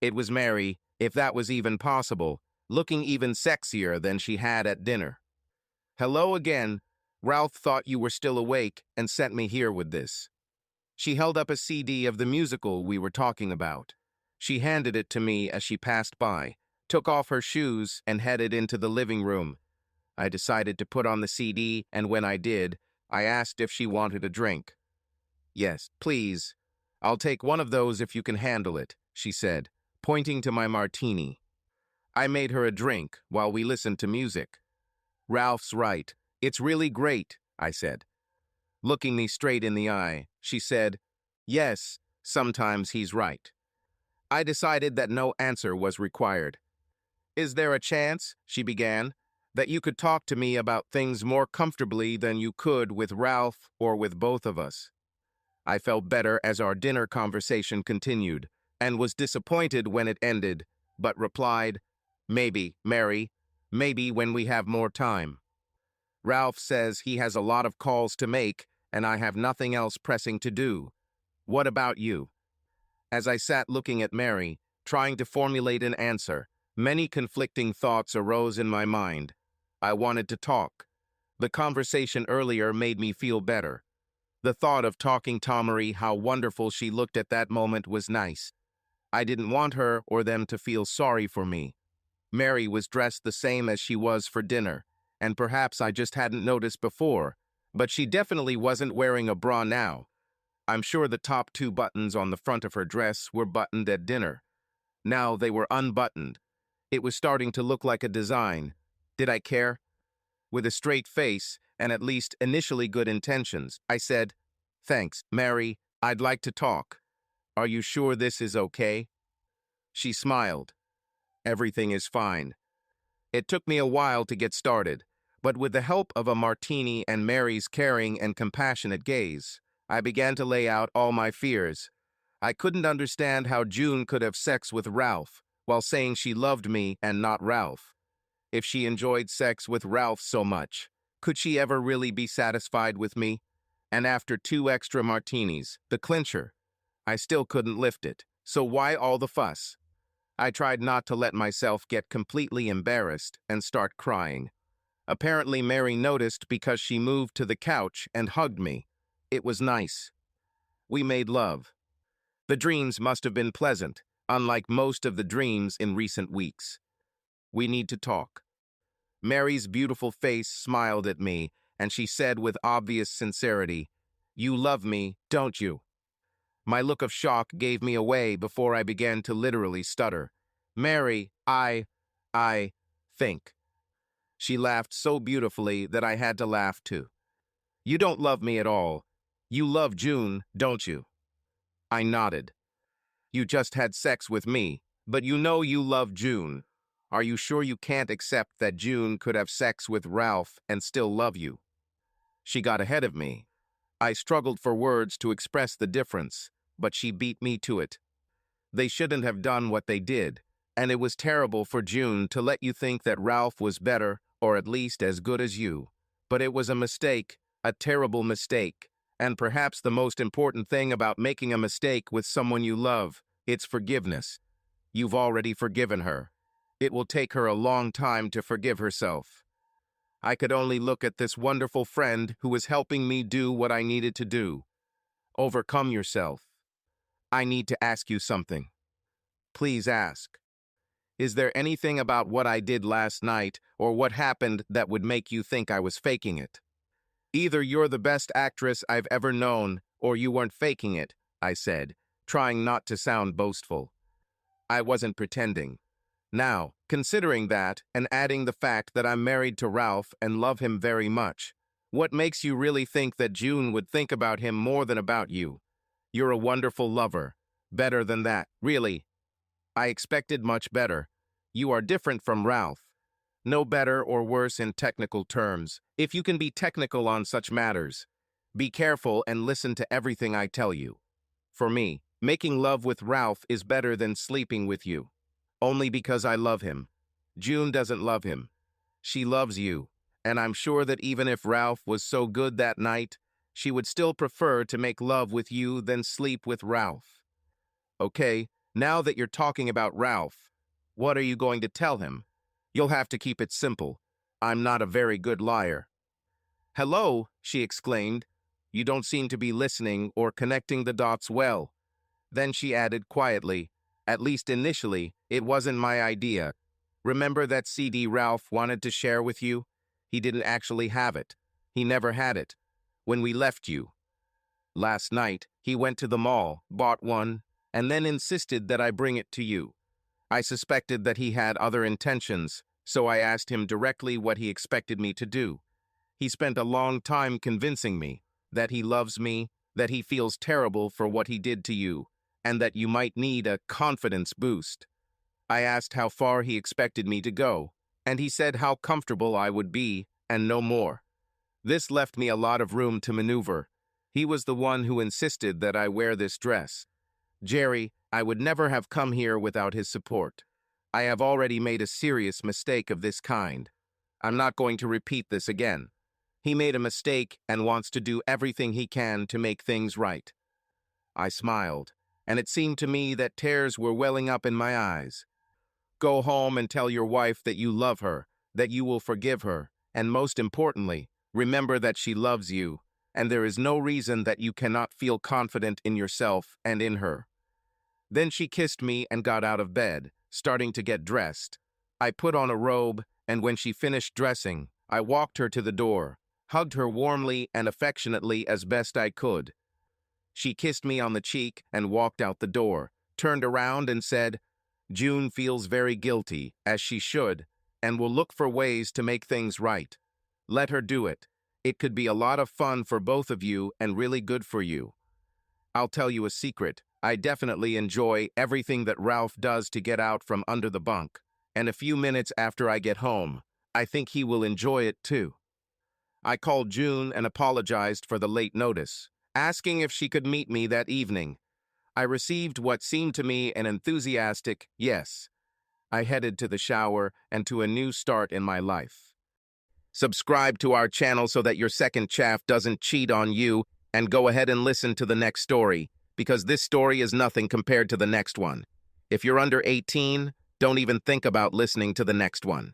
It was Mary, if that was even possible, looking even sexier than she had at dinner. Hello again. Ralph thought you were still awake and sent me here with this. She held up a CD of the musical we were talking about. She handed it to me as she passed by, took off her shoes, and headed into the living room. I decided to put on the CD, and when I did, I asked if she wanted a drink. Yes, please. I'll take one of those if you can handle it, she said, pointing to my martini. I made her a drink while we listened to music. Ralph's right. It's really great, I said. Looking me straight in the eye, she said, yes, sometimes he's right. I decided that no answer was required. Is there a chance, she began, that you could talk to me about things more comfortably than you could with Ralph or with both of us? I felt better as our dinner conversation continued, and was disappointed when it ended, but replied, maybe, Mary, maybe when we have more time. Ralph says he has a lot of calls to make, and I have nothing else pressing to do. What about you? As I sat looking at Mary, trying to formulate an answer, many conflicting thoughts arose in my mind. I wanted to talk. The conversation earlier made me feel better. The thought of talking to Mary how wonderful she looked at that moment was nice. I didn't want her or them to feel sorry for me. Mary was dressed the same as she was for dinner, and perhaps I just hadn't noticed before, but she definitely wasn't wearing a bra now. I'm sure the top 2 buttons on the front of her dress were buttoned at dinner. Now they were unbuttoned. It was starting to look like a design. Did I care? With a straight face and at least initially good intentions, I said, thanks, Mary, I'd like to talk. Are you sure this is okay? She smiled. Everything is fine. It took me a while to get started, but with the help of a martini and Mary's caring and compassionate gaze, I began to lay out all my fears. I couldn't understand how June could have sex with Ralph while saying she loved me and not Ralph. If she enjoyed sex with Ralph so much, could she ever really be satisfied with me? And after 2 extra martinis, the clincher, I still couldn't lift it. So why all the fuss? I tried not to let myself get completely embarrassed and start crying. Apparently Mary noticed because she moved to the couch and hugged me. It was nice. We made love. The dreams must have been pleasant, unlike most of the dreams in recent weeks. We need to talk. Mary's beautiful face smiled at me, and she said with obvious sincerity, "You love me, don't you?" My look of shock gave me away before I began to literally stutter. "Mary, I think." She laughed so beautifully that I had to laugh too. "You don't love me at all. You love June, don't you?" I nodded. "You just had sex with me, but you know you love June. Are you sure you can't accept that June could have sex with Ralph and still love you?" She got ahead of me. I struggled for words to express the difference, but she beat me to it. They shouldn't have done what they did, and it was terrible for June to let you think that Ralph was better or at least as good as you. But it was a mistake, a terrible mistake, and perhaps the most important thing about making a mistake with someone you love, it's forgiveness. You've already forgiven her. It will take her a long time to forgive herself. I could only look at this wonderful friend who was helping me do what I needed to do. Overcome yourself. I need to ask you something. Please ask. Is there anything about what I did last night or what happened that would make you think I was faking it? Either you're the best actress I've ever known or you weren't faking it, I said, trying not to sound boastful. I wasn't pretending. Now, considering that and adding the fact that I'm married to Ralph and love him very much, what makes you really think that June would think about him more than about you? You're a wonderful lover. Better than that, really. I expected much better. You are different from Ralph. No better or worse in technical terms, if you can be technical on such matters. Be careful and listen to everything I tell you. For me, making love with Ralph is better than sleeping with you. Only because I love him. June doesn't love him. She loves you, and I'm sure that even if Ralph was so good that night, she would still prefer to make love with you than sleep with Ralph. Okay, now that you're talking about Ralph, what are you going to tell him? You'll have to keep it simple. I'm not a very good liar. "Hello," she exclaimed. "You don't seem to be listening or connecting the dots well." Then she added quietly, "At least initially, it wasn't my idea. Remember that CD Ralph wanted to share with you? He didn't actually have it. He never had it. When we left you. Last night, he went to the mall, bought one, and then insisted that I bring it to you. I suspected that he had other intentions, so I asked him directly what he expected me to do. He spent a long time convincing me that he loves me, that he feels terrible for what he did to you, and that you might need a confidence boost. I asked how far he expected me to go, and he said how comfortable I would be, and no more. This left me a lot of room to maneuver. He was the one who insisted that I wear this dress. Jerry, I would never have come here without his support. I have already made a serious mistake of this kind. I'm not going to repeat this again. He made a mistake and wants to do everything he can to make things right. I smiled, and it seemed to me that tears were welling up in my eyes. Go home and tell your wife that you love her, that you will forgive her, and most importantly, remember that she loves you, and there is no reason that you cannot feel confident in yourself and in her. Then she kissed me and got out of bed, starting to get dressed. I put on a robe, and when she finished dressing, I walked her to the door, hugged her warmly and affectionately as best I could. She kissed me on the cheek and walked out the door, turned around and said, "June feels very guilty, as she should, and will look for ways to make things right. Let her do it. It could be a lot of fun for both of you and really good for you. I'll tell you a secret. I definitely enjoy everything that Ralph does to get out from under the bunk. and a few minutes after I get home. I think he will enjoy it too. I called June and apologized for the late notice, asking if she could meet me that evening. I received what seemed to me an enthusiastic yes. I headed to the shower and to a new start in my life. Subscribe to our channel so that your second chaff doesn't cheat on you, and go ahead and listen to the next story, because this story is nothing compared to the next one. If you're under 18, don't even think about listening to the next one.